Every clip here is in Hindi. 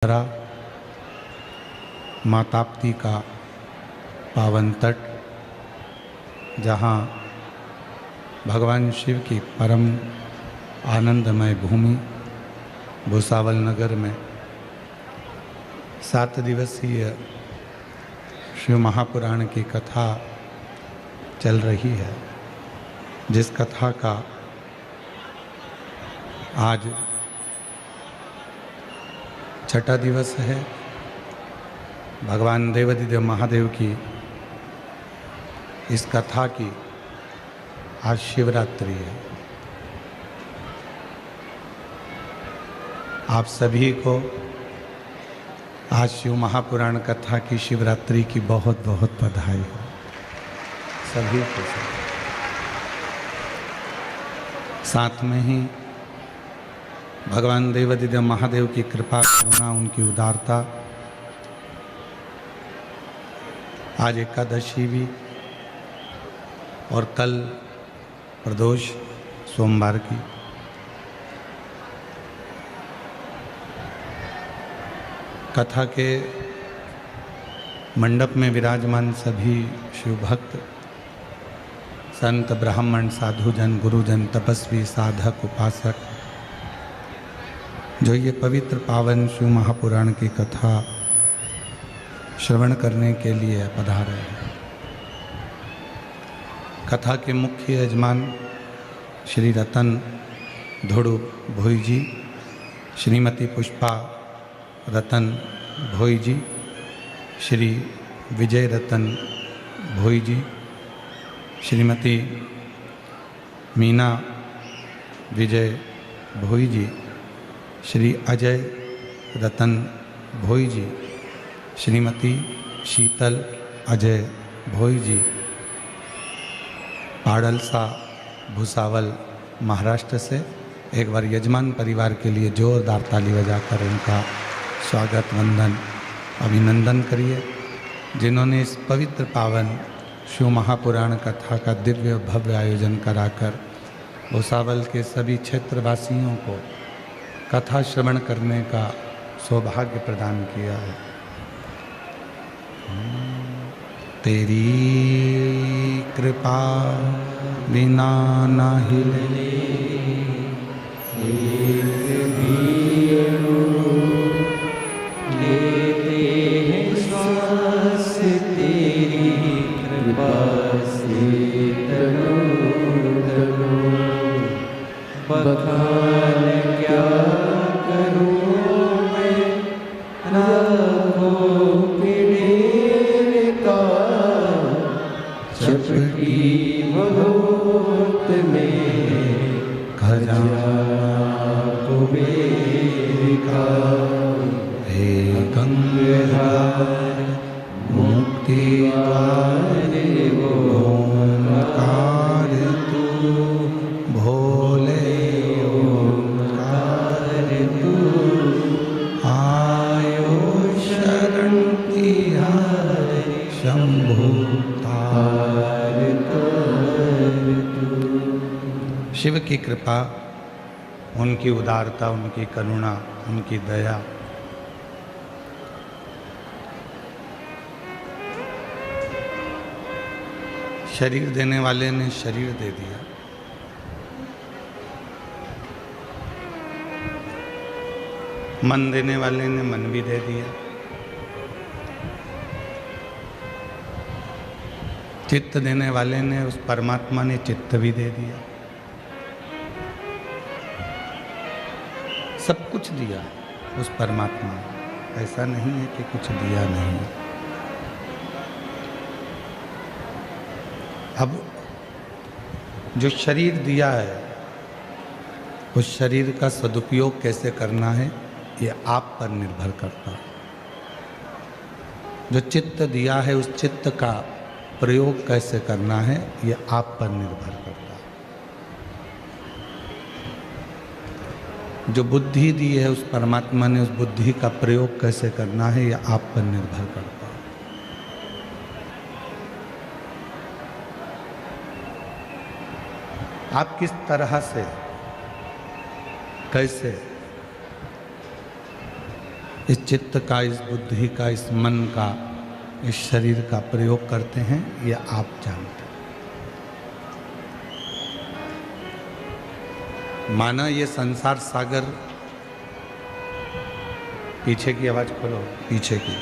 धरा माँ ताप्ती का पावन तट, जहाँ भगवान शिव की परम आनंदमय भूमि भूसावल नगर में 7 दिवसीय शिव महापुराण की कथा चल रही है, जिस कथा का आज 6ठा दिवस है। भगवान देवाधिदेव महादेव की इस कथा की आज शिवरात्रि है। आप सभी को आज शिव महापुराण कथा की शिवरात्रि की बहुत बहुत बधाई हो, सभी को। साथ में ही भगवान देवाधिदेव महादेव की कृपा करुणा, उनकी उदारता, आज एकादशी भी और कल प्रदोष सोमवार की। कथा के मंडप में विराजमान सभी शिव भक्त, संत, ब्राह्मण, साधुजन, गुरुजन, तपस्वी, साधक, उपासक, जो ये पवित्र पावन शिव महापुराण की कथा श्रवण करने के लिए पधारे हैं। कथा के मुख्य यजमान श्री रतन धुड़ु भोई जी, श्रीमती पुष्पा रतन भोई जी, श्री विजय रतन भोई जी, श्रीमती मीना विजय भोई जी, श्री अजय रतन भोई जी, श्रीमती शीतल अजय भोई जी, पाड़लसा भूसावल महाराष्ट्र से। एक बार यजमान परिवार के लिए जोरदार ताली बजाकर उनका स्वागत, वंदन, अभिनंदन करिए, जिन्होंने इस पवित्र पावन शिव महापुराण कथा का दिव्य भव्य आयोजन कराकर भूसावल के सभी क्षेत्रवासियों को कथा श्रवण करने का सौभाग्य प्रदान किया है। तेरी कृपा बिना न हिले लेते हैं श्वास, तेरी कृपा से तनो तनो। बखान क्या करूं मैं राहों के ढेर का, चपटी बहुत में खजाना कुबेर का। हे गंगाधर मुक्ति द्वार ओंकार तू, भोले ओंकार तू, आयो शरण तिहारी शंभु तार तू। शिव की कृपा, उनकी उदारता, उनकी करुणा, उनकी दया, शरीर देने वाले ने शरीर दे दिया, मन देने वाले ने मन भी दे दिया, चित्त देने वाले ने, उस परमात्मा ने चित्त भी दे दिया। सब कुछ दिया उस परमात्मा ने, ऐसा नहीं है कि कुछ दिया नहीं। अब जो शरीर दिया है, उस शरीर का सदुपयोग कैसे करना है, ये आप पर निर्भर करता है। जो चित्त दिया है, उस चित्त का प्रयोग कैसे करना है, ये आप पर निर्भर करता है। जो बुद्धि दी है उस परमात्मा ने, उस बुद्धि का प्रयोग कैसे करना है, ये आप पर निर्भर करता है। आप किस तरह से, कैसे इस चित्त का, इस बुद्धि का, इस मन का, इस शरीर का प्रयोग करते हैं, ये आप जानते हैं। माना ये संसार सागर, पीछे की आवाज खोलो, पीछे की।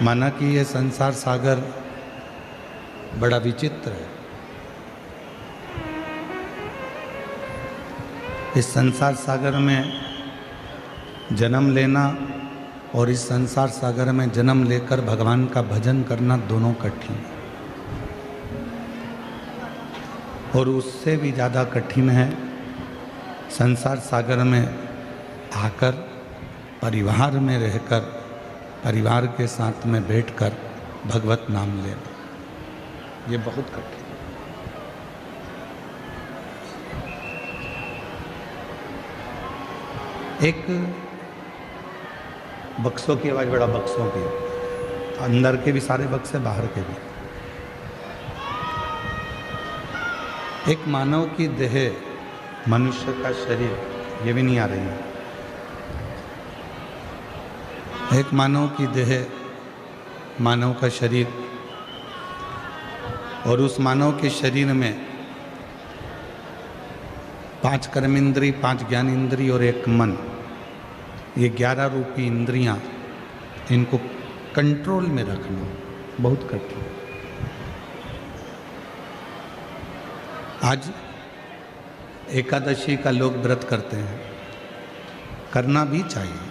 माना कि ये संसार सागर बड़ा विचित्र है। इस संसार सागर में जन्म लेना और इस संसार सागर में जन्म लेकर भगवान का भजन करना दोनों कठिन है। और उससे भी ज़्यादा कठिन है संसार सागर में आकर, परिवार में रहकर, परिवार के साथ में बैठकर भगवत नाम लेना, ये बहुत कठिन है। एक बक्सों की आवाज, बड़ा बक्सों की, अंदर के भी सारे बक्से, बाहर के भी। एक मानव की देह, मनुष्य का शरीर, ये भी नहीं आ रही है। एक मानव की देह, मानव का शरीर, और उस मानव के शरीर में 5 कर्मेंद्री, 5 ज्ञान इंद्री और 1 मन, ये 11 रूपी इंद्रियां, इनको कंट्रोल में रखना बहुत कठिन। आज एकादशी का लोग व्रत करते हैं, करना भी चाहिए।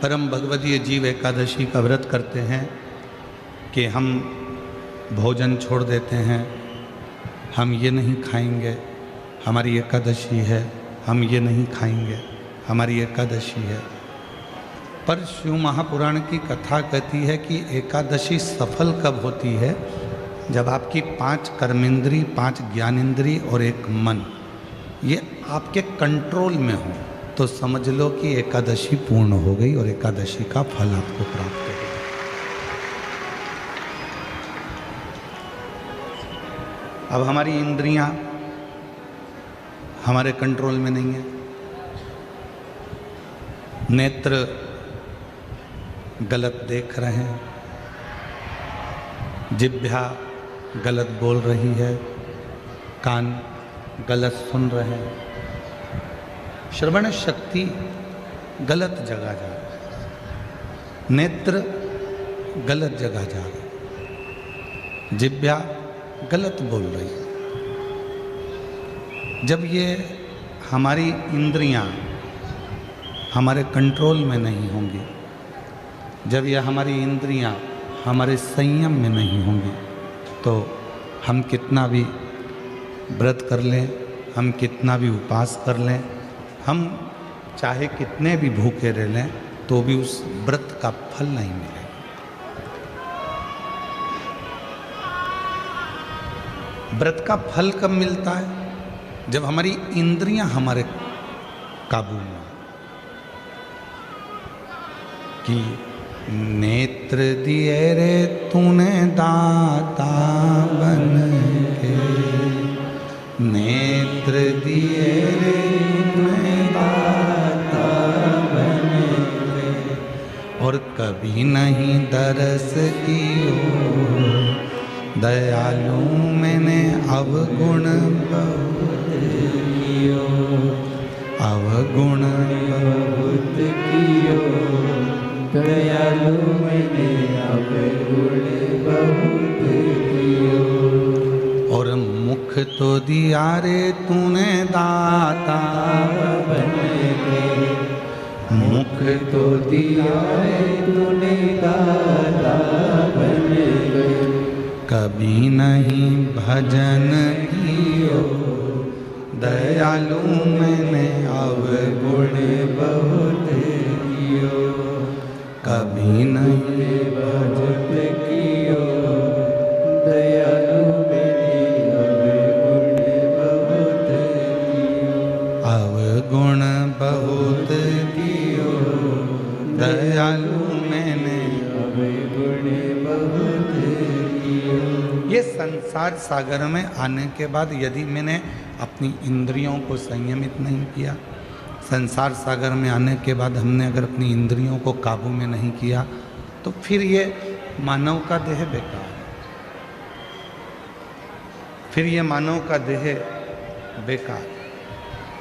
परम भगवदीय जीव एकादशी का व्रत करते हैं कि हम भोजन छोड़ देते हैं, हम ये नहीं खाएंगे, हमारी एकादशी है, हम ये नहीं खाएंगे, हमारी एकादशी है। पर शिव महापुराण की कथा कहती है कि एकादशी सफल कब होती है? जब आपकी 5 कर्मेंद्री, 5 ज्ञानेंद्री और 1 मन, ये आपके कंट्रोल में हो, तो समझ लो कि एकादशी पूर्ण हो गई और एकादशी का फल आपको प्राप्त हो गया। अब हमारी इंद्रियां हमारे कंट्रोल में नहीं है। नेत्र गलत देख रहे हैं, जिह्वा गलत बोल रही है, कान गलत सुन रहे हैं, श्रवण शक्ति गलत जगह जा रही है, नेत्र गलत जगह जा रहे हैं, जिह्वा गलत बोल रही है। जब ये हमारी इंद्रियां हमारे कंट्रोल में नहीं होंगी, जब ये हमारी इंद्रियां हमारे संयम में नहीं होंगी, तो हम कितना भी व्रत कर लें, हम कितना भी उपवास कर लें, हम चाहे कितने भी भूखे रह लें, तो भी उस व्रत का फल नहीं मिलेगा। व्रत का फल कब मिलता है? जब हमारी इंद्रियां हमारे काबू में, कि नेत्र दिए रे तूने दाता बन के, नेत्र दिए रे तूने दाता बन के, और कभी नहीं दरस कियो, दयालु मैंने अवगुण बहुत कियो, अवगुण बहुत कियो, दयालु मैंने अवगुण बहुत कियो। और मुख तो दिया रे तूने दाता बन के, मुख तो दिया रे तूने दाता बन के, कभी नहीं भजन कियो, दयालु मैंने अवगुण बहुत कियो, कभी नहीं भजन कियो, दयालु मैंने अवगुण बहुत कियो, अवगुण बहुत कियो, दयालु मैंने अवगुण बहुत कियो। ये संसार सागर में आने के बाद यदि मैंने अपनी इंद्रियों को संयमित नहीं किया, संसार सागर में आने के बाद हमने अगर अपनी इंद्रियों को काबू में नहीं किया, तो फिर ये मानव का देह बेकार, फिर ये मानव का देह बेकार।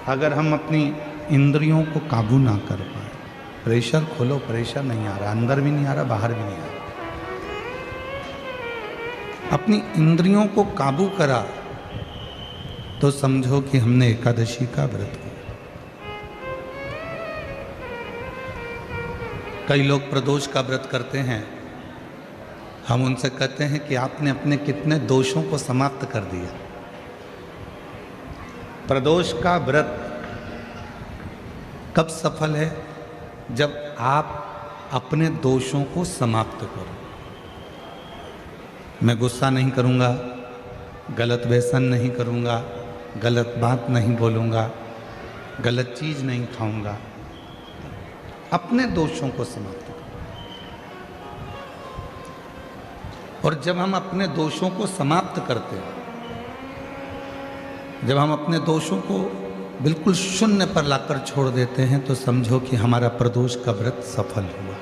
अगर हम अपनी इंद्रियों को काबू ना कर पाए, प्रेशर खोलो, प्रेशर नहीं आ रहा, अंदर भी नहीं आ रहा, बाहर भी नहीं आ रहा, अपनी इंद्रियों को काबू करा तो समझो कि हमने एकादशी का व्रत किया। कई लोग प्रदोष का व्रत करते हैं, हम उनसे कहते हैं कि आपने अपने कितने दोषों को समाप्त कर दिया। प्रदोष का व्रत कब सफल है? जब आप अपने दोषों को समाप्त करो। मैं गुस्सा नहीं करूँगा, गलत व्यसन नहीं करूँगा, गलत बात नहीं बोलूँगा, गलत चीज़ नहीं खाऊँगा, अपने दोषों को समाप्त करो। और जब हम अपने दोषों को समाप्त करते हैं, जब हम अपने दोषों को बिल्कुल शून्य पर लाकर छोड़ देते हैं, तो समझो कि हमारा प्रदोष का व्रत सफल हुआ।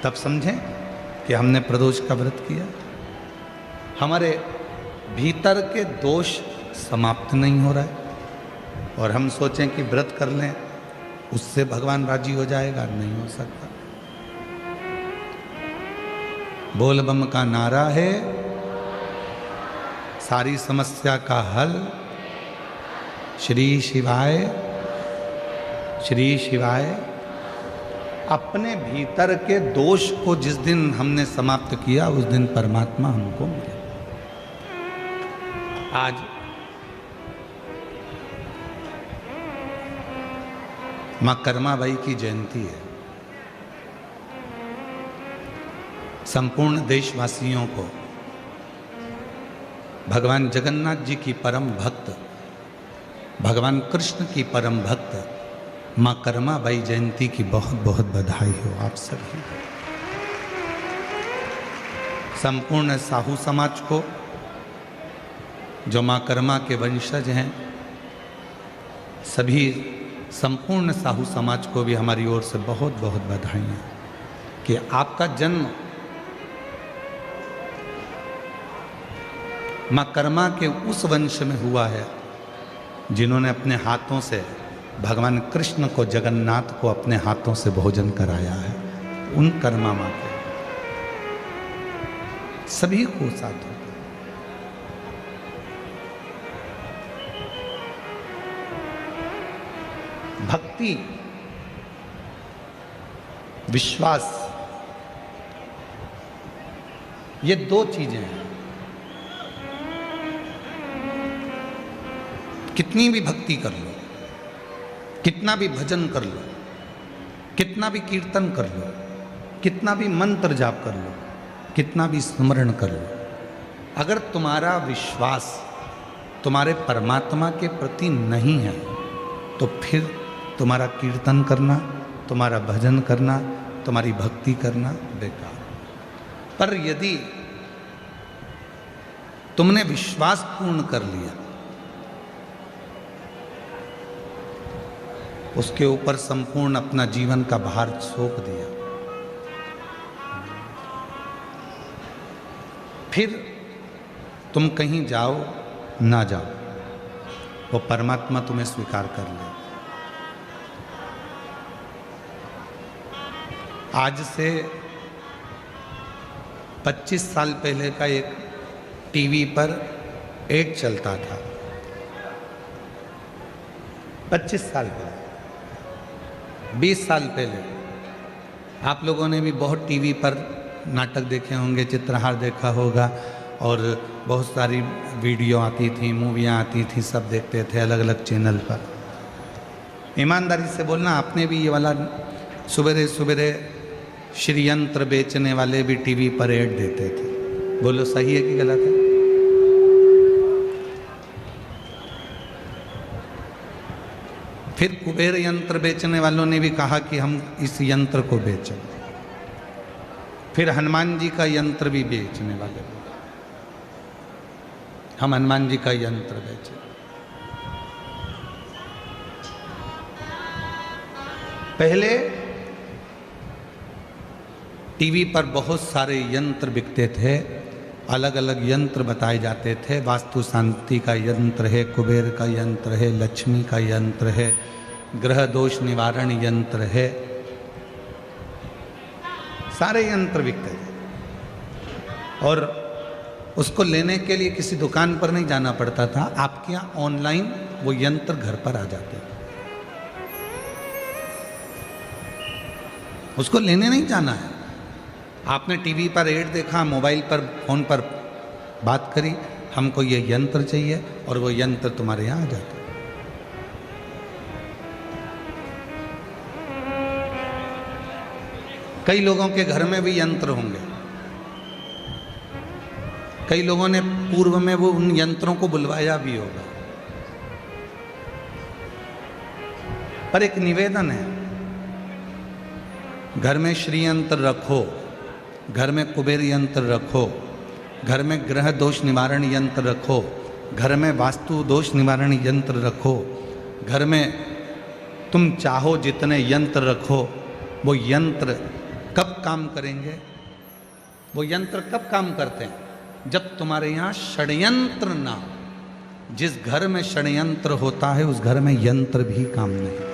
तब समझें कि हमने प्रदोष का व्रत किया। हमारे भीतर के दोष समाप्त नहीं हो रहा है और हम सोचें कि व्रत कर लें, उससे भगवान राजी हो जाएगा, नहीं हो सकता। बोल बम का नारा है सारी समस्या का हल, श्री शिवाय श्री शिवाय। अपने भीतर के दोष को जिस दिन हमने समाप्त किया, उस दिन परमात्मा हमको मिले। आज मां कर्माबाई की जयंती है। संपूर्ण देशवासियों को भगवान जगन्नाथ जी की परम भक्त, भगवान कृष्ण की परम भक्त मां कर्माबाई जयंती की बहुत बहुत बधाई हो आप सभी। संपूर्ण साहू समाज को, जो मां कर्मा के वंशज हैं, सभी संपूर्ण साहू समाज को भी हमारी ओर से बहुत बहुत बधाइयाँ कि आपका जन्म मां कर्मा के उस वंश में हुआ है जिन्होंने अपने हाथों से भगवान कृष्ण को, जगन्नाथ को अपने हाथों से भोजन कराया है। उन कर्मा मां के सभी को साथ होता। भक्ति, विश्वास, ये दो चीजें हैं। कितनी भी भक्ति कर लो, कितना भी भजन कर लो, कितना भी कीर्तन कर लो, कितना भी मंत्र जाप कर लो, कितना भी स्मरण कर लो, अगर तुम्हारा विश्वास तुम्हारे परमात्मा के प्रति नहीं है, तो फिर तुम्हारा कीर्तन करना, तुम्हारा भजन करना, तुम्हारी भक्ति करना बेकार। पर यदि तुमने विश्वास पूर्ण कर लिया, उसके ऊपर संपूर्ण अपना जीवन का भार सौंप दिया, फिर तुम कहीं जाओ ना जाओ, वो परमात्मा तुम्हें स्वीकार कर ले। आज से 25 साल पहले का एक टीवी पर एड चलता था। 25 साल पहले, 20 साल पहले आप लोगों ने भी बहुत टीवी पर नाटक देखे होंगे, चित्रहार देखा होगा, और बहुत सारी वीडियो आती थी, मूवियाँ आती थी, सब देखते थे अलग अलग चैनल पर। ईमानदारी से बोलना, आपने भी ये वाला सुबेरे सुबेरे श्रीयंत्र बेचने वाले भी टीवी पर ऐड देते थे, बोलो सही है कि गलत है? फिर कुबेर यंत्र बेचने वालों ने भी कहा कि हम इस यंत्र को बेचें। फिर हनुमान जी का यंत्र भी बेचने वाले लोग, हम हनुमान जी का यंत्र बेचे। पहले टीवी पर बहुत सारे यंत्र बिकते थे, अलग अलग यंत्र बताए जाते थे। वास्तु शांति का यंत्र है, कुबेर का यंत्र है, लक्ष्मी का यंत्र है, ग्रह दोष निवारण यंत्र है, सारे यंत्र बिकते थे। और उसको लेने के लिए किसी दुकान पर नहीं जाना पड़ता था, आपके यहाँ ऑनलाइन वो यंत्र घर पर आ जाते थे। उसको लेने नहीं जाना है। आपने टीवी पर ऐड देखा, मोबाइल पर, फोन पर बात करी, हमको ये यंत्र चाहिए, और वो यंत्र तुम्हारे यहाँ आ जाता है। कई लोगों के घर में भी यंत्र होंगे, कई लोगों ने पूर्व में वो उन यंत्रों को बुलवाया भी होगा। पर एक निवेदन है, घर में श्री यंत्र रखो, घर में कुबेर यंत्र रखो, घर में ग्रह दोष निवारण यंत्र रखो, घर में वास्तु दोष निवारण यंत्र रखो, घर में तुम चाहो जितने यंत्र रखो। वो यंत्र कब काम करेंगे? वो यंत्र कब काम करते हैं? जब तुम्हारे यहाँ षड्यंत्र ना हो। जिस घर में षड्यंत्र होता है उस घर में यंत्र भी काम नहीं।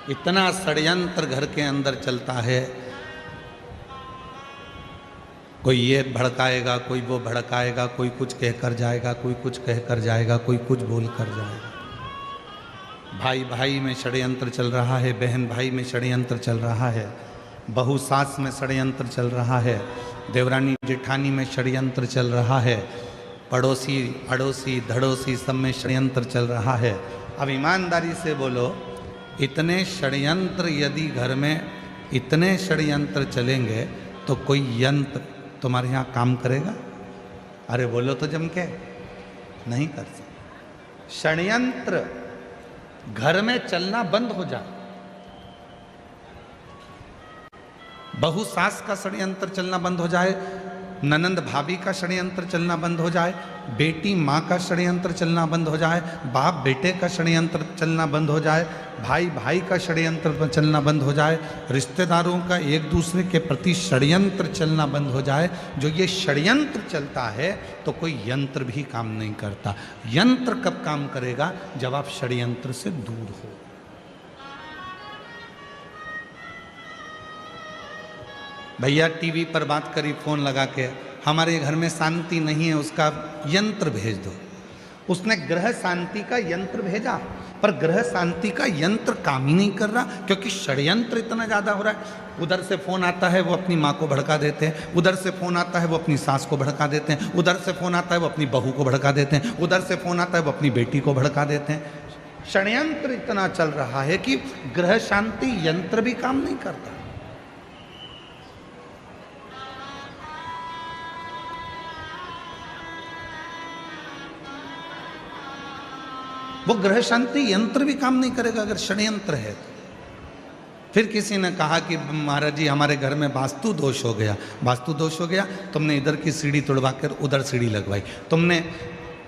इतना षड्यंत्र घर के अंदर चलता है, कोई ये भड़काएगा, कोई वो भड़काएगा, कोई कुछ कहकर जाएगा, कोई कुछ कहकर जाएगा, कोई कुछ बोल कर जाएगा। भाई भाई में षड्यंत्र चल रहा है, बहन भाई में षड्यंत्र चल रहा है, बहू सास में षड्यंत्र चल रहा है, देवरानी जेठानी में षड्यंत्र चल रहा है, पड़ोसी अड़ोसी धड़ोसी सब में षड्यंत्र चल रहा है। अब ईमानदारी से बोलो, इतने षड्यंत्र यदि घर में इतने षड्यंत्र चलेंगे तो कोई यंत्र तुम्हारे यहाँ काम करेगा? अरे बोलो तो जम के, नहीं कर सकते। षड्यंत्र घर में चलना बंद हो जाए, बहू सास का षड्यंत्र चलना बंद हो जाए, ननंद भाभी का षड्यंत्र चलना बंद हो जाए, बेटी माँ का षड्यंत्र चलना बंद हो जाए, बाप बेटे का षड्यंत्र चलना बंद हो जाए, भाई भाई का षड्यंत्र चलना बंद हो जाए, रिश्तेदारों का एक दूसरे के प्रति षड्यंत्र चलना बंद हो जाए। जो ये षड्यंत्र चलता है तो कोई यंत्र भी काम नहीं करता। यंत्र कब काम करेगा? जब आप षड्यंत्र से दूर हो। भैया टीवी पर बात करी फोन लगा के, हमारे घर में शांति नहीं है, उसका यंत्र भेज दो। उसने ग्रह शांति का यंत्र भेजा, पर ग्रह शांति का यंत्र काम ही नहीं कर रहा, क्योंकि षड्यंत्र इतना ज़्यादा हो रहा है। उधर से फ़ोन आता है वो अपनी माँ को भड़का देते हैं, उधर से फ़ोन आता है वो अपनी सास को भड़का देते हैं, उधर से फ़ोन आता है वो अपनी बहू को भड़का देते हैं, उधर से फ़ोन आता है वो अपनी बेटी को भड़का देते हैं। षड्यंत्र इतना चल रहा है कि ग्रह शांति यंत्र भी काम नहीं करता। वो ग्रह शांति यंत्र भी काम नहीं करेगा अगर षड्यंत्र है तो। फिर किसी ने कहा कि महाराज जी हमारे घर में वास्तु दोष हो गया। वास्तु दोष हो गया, तुमने इधर की सीढ़ी तोड़वा कर उधर सीढ़ी लगवाई, तुमने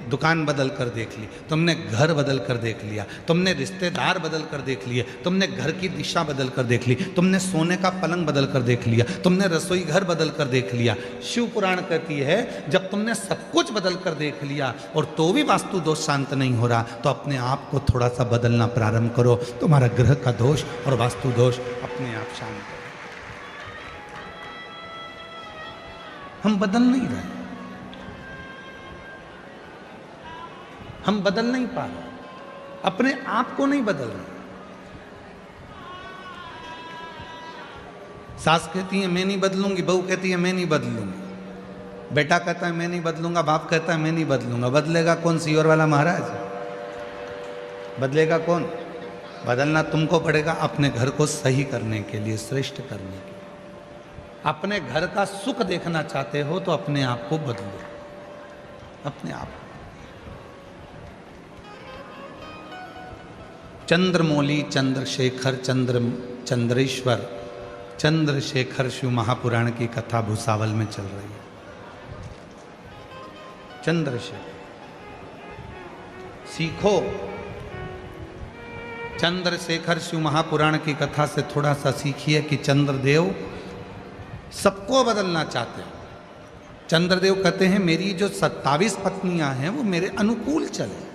दुकान बदल कर देख ली, तुमने घर बदल कर देख लिया, तुमने रिश्तेदार बदल कर देख लिए, तुमने घर की दिशा बदल कर देख ली, तुमने सोने का पलंग बदल कर देख लिया, तुमने रसोई घर बदल कर देख लिया। शिव पुराण कहती है जब तुमने सब कुछ बदल कर देख लिया और तो भी वास्तु दोष शांत नहीं हो रहा, तो अपने आप को थोड़ा सा बदलना प्रारंभ करो, तुम्हारा ग्रह का दोष और वास्तु दोष अपने आप शांत हो। हम बदल नहीं रहे, हम बदल नहीं पा रहे, अपने आप को नहीं बदल रहे। सास कहती है मैं नहीं बदलूंगी, बहू कहती है मैं नहीं बदलूंगी, बेटा कहता है मैं नहीं बदलूंगा, बाप कहता है मैं नहीं बदलूंगा। बदलेगा कौन? सीवर वाला महाराज बदलेगा कौन? बदलना तुमको पड़ेगा अपने घर को सही करने के लिए, श्रेष्ठ करने के लिए। अपने घर का सुख देखना चाहते हो तो अपने आप को बदलो, अपने आप। चंद्रमौली, चंद्रशेखर, चंद्रेश्वर, चंद्रशेखर शिव महापुराण की कथा भूसावल में चल रही है। चंद्रशेखर सीखो। चंद्रशेखर शिव महापुराण की कथा से थोड़ा सा सीखिए कि चंद्रदेव सबको बदलना चाहते हैं। चंद्रदेव कहते हैं मेरी जो 27 पत्नियां हैं वो मेरे अनुकूल चले,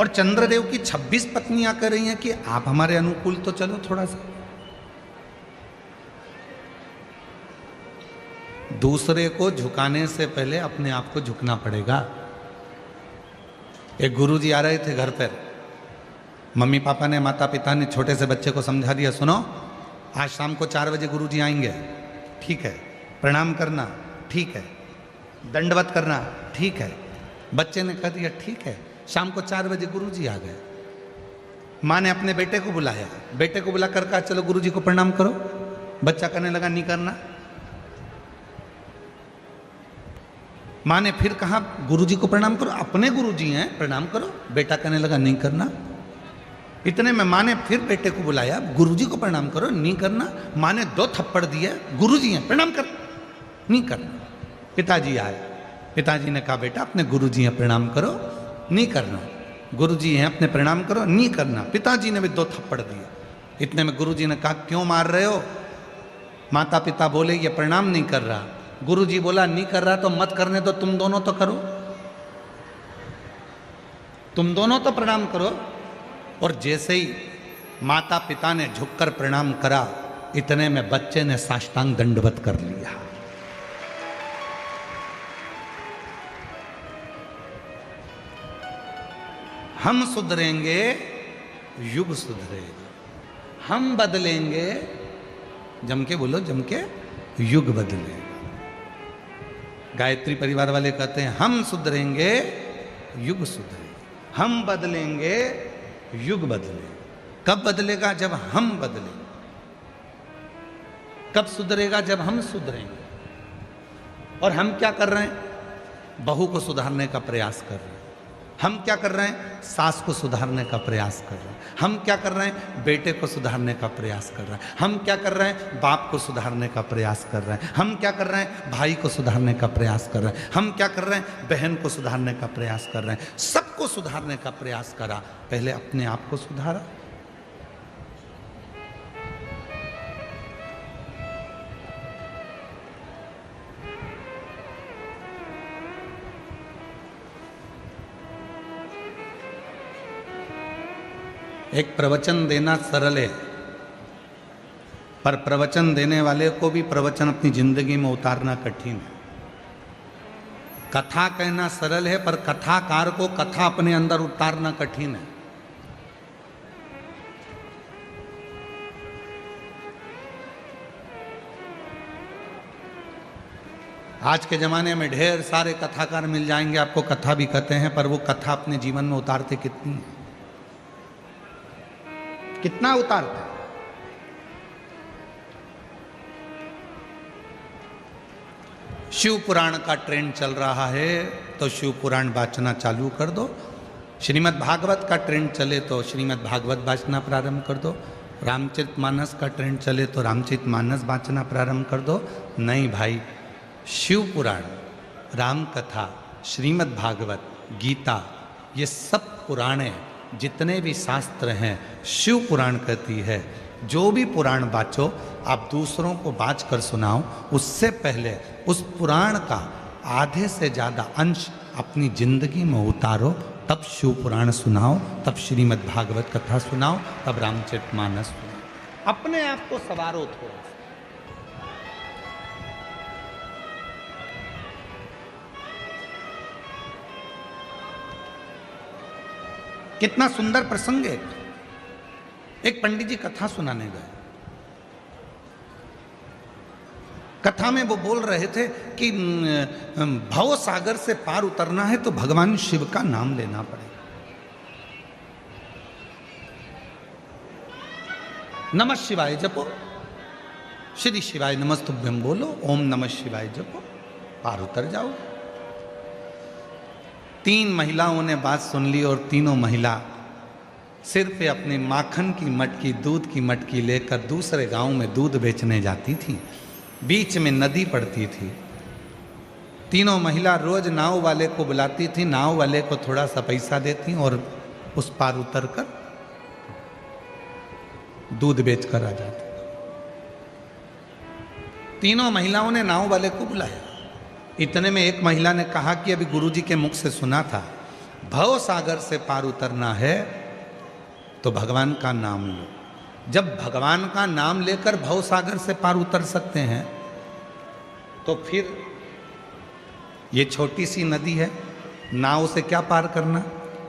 और चंद्रदेव की 26 पत्नियां कह रही हैं कि आप हमारे अनुकूल तो चलो थोड़ा सा। दूसरे को झुकाने से पहले अपने आप को झुकना पड़ेगा। एक गुरुजी आ रहे थे घर पर, मम्मी पापा ने, माता पिता ने छोटे से बच्चे को समझा दिया, सुनो आज शाम को 4 बजे गुरुजी आएंगे, ठीक है, प्रणाम करना, ठीक है, दंडवत करना, ठीक है। बच्चे ने कह दिया ठीक है। शाम को 4 बजे गुरुजी आ गए। माँ ने अपने बेटे को बुलाया, बेटे को बुलाकर कहा चलो गुरुजी को प्रणाम करो। बच्चा कहने लगा नहीं करना। माँ ने फिर कहा गुरुजी को प्रणाम करो, अपने गुरुजी हैं, प्रणाम करो। बेटा कहने लगा नहीं करना। इतने में माँ ने फिर बेटे को बुलाया, गुरुजी को प्रणाम करो, नहीं करना। माँ ने 2 थप्पड़ दिए, गुरुजी हैं प्रणाम कर, नहीं करना। पिताजी आए, पिताजी ने कहा बेटा अपने गुरुजी हैं प्रणाम करो, नहीं करना। गुरुजी हैं अपने प्रणाम करो, नहीं करना। पिताजी ने भी 2 थप्पड़ दिए। इतने में गुरुजी ने कहा क्यों मार रहे हो? माता पिता बोले ये प्रणाम नहीं कर रहा। गुरुजी बोला नहीं कर रहा तो मत करने दो, तुम दोनों तो करो, तुम दोनों तो प्रणाम करो। और जैसे ही माता पिता ने झुककर प्रणाम करा, इतने में बच्चे ने साष्टांग दंडवत कर लिया। हम सुधरेंगे, युग सुधरेगा। हम बदलेंगे, जम के बोलो, जम के, युग बदलेगा। गायत्री परिवार वाले कहते हैं हम सुधरेंगे, युग सुधरेगा। हम बदलेंगे, युग बदलेगा। कब बदलेगा? जब हम बदलेंगे। कब सुधरेगा? जब हम सुधरेंगे। और हम क्या कर रहे हैं? बहू को सुधारने का प्रयास कर रहे हैं। हम क्या कर रहे हैं? सास को सुधारने का प्रयास कर रहे हैं। हम क्या कर रहे हैं? बेटे को सुधारने का प्रयास कर रहे हैं। हम क्या कर रहे हैं? बाप को सुधारने का प्रयास कर रहे हैं। हम क्या कर रहे हैं? भाई को सुधारने का प्रयास कर रहे हैं। हम क्या कर रहे हैं? बहन को सुधारने का प्रयास कर रहे हैं। सबको सुधारने का प्रयास करा, पहले अपने आप को सुधारा। एक प्रवचन देना सरल है, पर प्रवचन देने वाले को भी प्रवचन अपनी जिंदगी में उतारना कठिन है। कथा कहना सरल है, पर कथाकार को कथा अपने अंदर उतारना कठिन है। आज के ज़माने में ढेर सारे कथाकार मिल जाएंगे, आपको कथा भी कहते हैं, पर वो कथा अपने जीवन में उतारते कितनी है? कितना उतारते? शिव पुराण का ट्रेंड चल रहा है तो शिव पुराण वाचना चालू कर दो। श्रीमद् भागवत का ट्रेंड चले तो श्रीमद् भागवत वाचना प्रारंभ कर दो। रामचरितमानस का ट्रेंड चले तो रामचरितमानस वाचना प्रारंभ कर दो। नहीं भाई, शिव पुराण, राम कथा, श्रीमद् भागवत, गीता, ये सब पुराणे, जितने भी शास्त्र हैं, शिव पुराण कहती है जो भी पुराण बाँचो आप दूसरों को बाँच कर सुनाओ, उससे पहले उस पुराण का आधे से ज़्यादा अंश अपनी जिंदगी में उतारो, तब शिव पुराण सुनाओ, तब श्रीमद् भागवत कथा सुनाओ, तब रामचरितमानस सुनाओ। अपने आप को सवारो थोड़ा सा। कितना सुंदर प्रसंग है। एक पंडित जी कथा सुनाने गए। कथा में वो बोल रहे थे कि भव सागर से पार उतरना है तो भगवान शिव का नाम लेना पड़ेगा। नमः शिवाय जपो, श्री शिवाय नमस्तुभ्यम बोलो, ओम नमः शिवाय जपो, पार उतर जाओ। 3 महिलाओं ने बात सुन ली और तीनों महिला सिर पे अपने माखन की मटकी, दूध की मटकी लेकर दूसरे गांव में दूध बेचने जाती थी। बीच में नदी पड़ती थी। तीनों महिला रोज नाव वाले को बुलाती थी, नाव वाले को थोड़ा सा पैसा देती और उस पार उतर कर दूध बेचकर आ जाती। तीनों महिलाओं ने नाव वाले को बुलाया। इतने में एक महिला ने कहा कि अभी गुरुजी के मुख से सुना था, भव सागर से पार उतरना है तो भगवान का नाम लो। जब भगवान का नाम लेकर भव सागर से पार उतर सकते हैं तो फिर ये छोटी सी नदी है, नाव से क्या पार करना।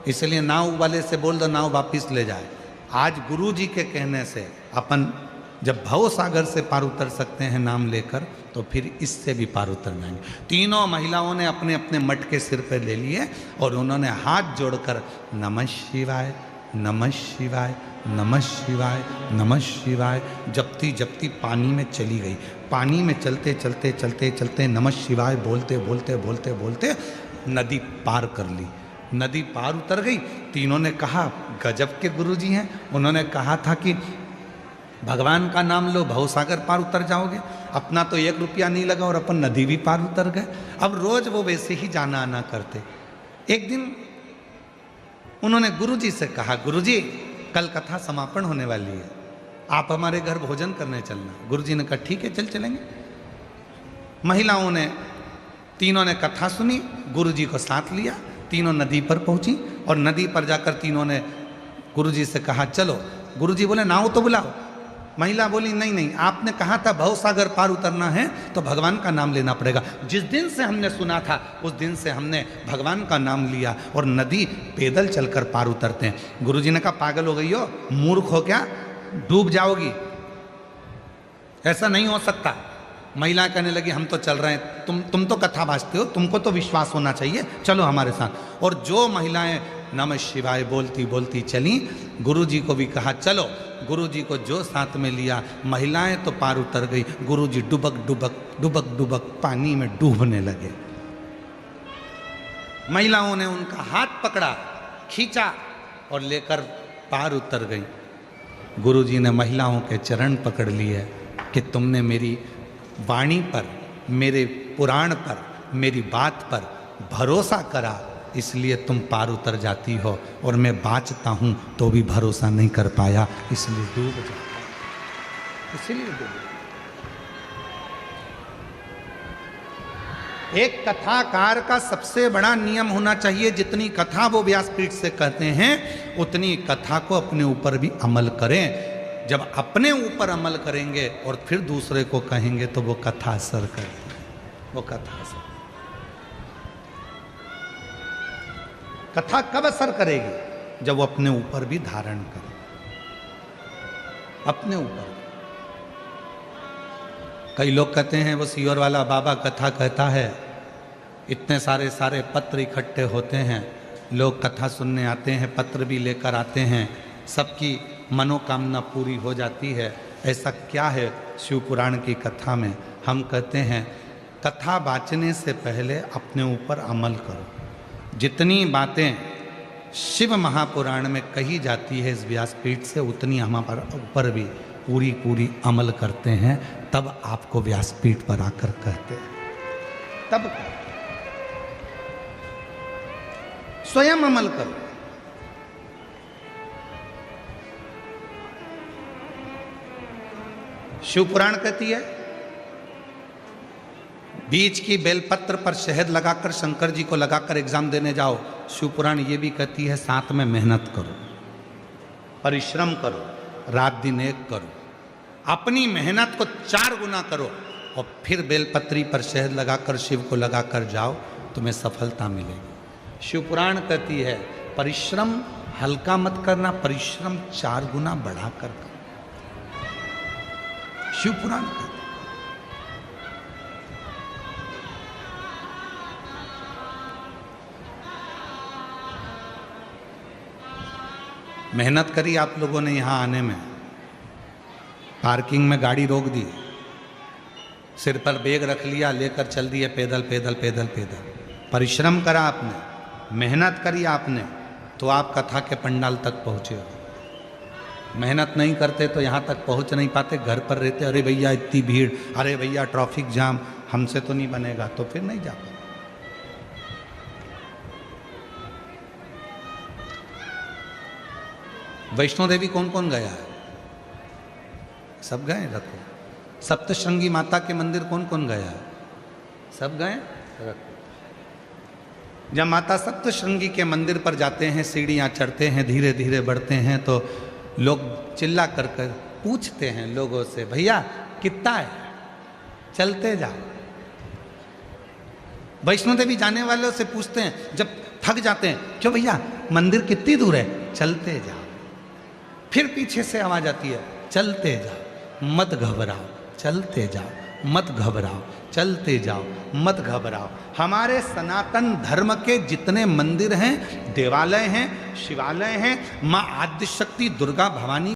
इसलिए नाव वाले से बोल दो नाव वापिस ले जाए। आज गुरुजी के कहने से अपन जब भव सागर से पार उतर सकते हैं नाम लेकर, तो फिर इससे भी पार उतर जाएंगे। तीनों महिलाओं ने अपने अपने मटके सिर पर ले लिए और उन्होंने हाथ जोड़कर नमः शिवाय, नमः शिवाय, नमः शिवाय, नमः शिवाय जपती जपती पानी में चली गई। पानी में चलते चलते चलते चलते नमः शिवाय बोलते बोलते बोलते बोलते नदी पार कर ली। नदी पार उतर गई। तीनों ने कहा गजब के गुरुजी हैं, उन्होंने कहा था कि भगवान का नाम लो भवसागर पार उतर जाओगे। अपना तो 1 रुपया नहीं लगा और अपन नदी भी पार उतर गए। अब रोज वो वैसे ही जाना आना करते। एक दिन उन्होंने गुरुजी से कहा, गुरुजी कल कथा समापन होने वाली है, आप हमारे घर भोजन करने चलना। गुरुजी ने कहा ठीक है चल चलेंगे। महिलाओं ने तीनों ने कथा सुनी, गुरुजी को साथ लिया, तीनों नदी पर पहुंची और नदी पर जाकर तीनों ने गुरुजी से कहा चलो। गुरुजी बोले नाव तो बुलाओ। महिला बोली नहीं नहीं, आपने कहा था भवसागर पार उतरना है तो भगवान का नाम लेना पड़ेगा। जिस दिन से हमने सुना था उस दिन से हमने भगवान का नाम लिया और नदी पैदल चलकर पार उतरते हैं। गुरुजी ने कहा पागल हो गई हो, मूर्ख हो क्या, डूब जाओगी, ऐसा नहीं हो सकता। महिला कहने लगी हम तो चल रहे हैं, तुम तो कथा भाजते हो, तुमको तो विश्वास होना चाहिए, चलो हमारे साथ। और जो महिलाएं नमः शिवाय बोलती बोलती चली, गुरुजी को भी कहा चलो। गुरुजी को जो साथ में लिया, महिलाएं तो पार उतर गई, गुरुजी डुबक डुबक डुबक डुबक पानी में डूबने लगे। महिलाओं ने उनका हाथ पकड़ा, खींचा और लेकर पार उतर गई। गुरुजी ने महिलाओं के चरण पकड़ लिए कि तुमने मेरी वाणी पर, मेरे पुराण पर, मेरी बात पर भरोसा करा, इसलिए तुम पार उतर जाती हो, और मैं बाँचता हूं तो भी भरोसा नहीं कर पाया, इसलिए डूब जाता, इसलिए डूब। एक कथाकार का सबसे बड़ा नियम होना चाहिए, जितनी कथा वो व्यासपीठ से कहते हैं उतनी कथा को अपने ऊपर भी अमल करें। जब अपने ऊपर अमल करेंगे और फिर दूसरे को कहेंगे तो वो कथा असर करती है, वो कथा असर। कथा कब असर करेगी? जब वो अपने ऊपर भी धारण करे, अपने ऊपर। कई लोग कहते हैं वो सीहोर वाला बाबा कथा कहता है, इतने सारे पत्र इकट्ठे होते हैं, लोग कथा सुनने आते हैं, पत्र भी लेकर आते हैं, सबकी मनोकामना पूरी हो जाती है। ऐसा क्या है शिव पुराण की कथा में? हम कहते हैं कथा बाँचने से पहले अपने ऊपर अमल करो। जितनी बातें शिव महापुराण में कही जाती है इस व्यासपीठ से, उतनी हम ऊपर भी पूरी पूरी अमल करते हैं, तब आपको व्यासपीठ पर आकर कहते हैं, तब स्वयं अमल करो। शिव पुराण कहती है बीच की बेलपत्र पर शहद लगाकर शंकर जी को लगाकर एग्जाम देने जाओ। शिव पुराण ये भी कहती है साथ में मेहनत करो, परिश्रम करो, रात दिन एक करो, अपनी मेहनत को 4 गुना करो और फिर बेलपत्री पर शहद लगाकर शिव को लगाकर जाओ, तुम्हें सफलता मिलेगी। शिव पुराण कहती है परिश्रम हल्का मत करना, परिश्रम 4 गुना बढ़ाकर करो। शिव पुराण कहती है। मेहनत करी आप लोगों ने यहाँ आने में, पार्किंग में गाड़ी रोक दी, सिर पर बैग रख लिया, लेकर चल दिए पैदल पैदल पैदल पैदल। परिश्रम करा आपने, मेहनत करी आपने, तो आप कथा के पंडाल तक पहुँचे हो। मेहनत नहीं करते तो यहाँ तक पहुँच नहीं पाते, घर पर रहते, अरे भैया इतनी भीड़, अरे भैया ट्रैफिक जाम, हमसे तो नहीं बनेगा, तो फिर नहीं जा पाते। वैष्णो देवी कौन कौन गया है? सब गए रखो। सप्तशृंगी माता के मंदिर कौन कौन गया है? सब गए रखो। जब माता सप्तशृंगी के मंदिर पर जाते हैं, सीढ़ियाँ चढ़ते हैं, धीरे धीरे बढ़ते हैं, तो लोग चिल्ला कर कर पूछते हैं लोगों से, भैया कितना है, चलते जाओ। वैष्णो देवी जाने वालों से पूछते हैं जब थक जाते हैं, क्यों भैया मंदिर कितनी दूर है, चलते जाओ। फिर पीछे से आवाज आती है, चलते जाओ, मत घबराओ, चलते जाओ, मत घबराओ, चलते जाओ, मत घबराओ। हमारे सनातन धर्म के जितने मंदिर हैं, देवालय हैं, शिवालय हैं, माँ आद्य शक्ति दुर्गा भवानी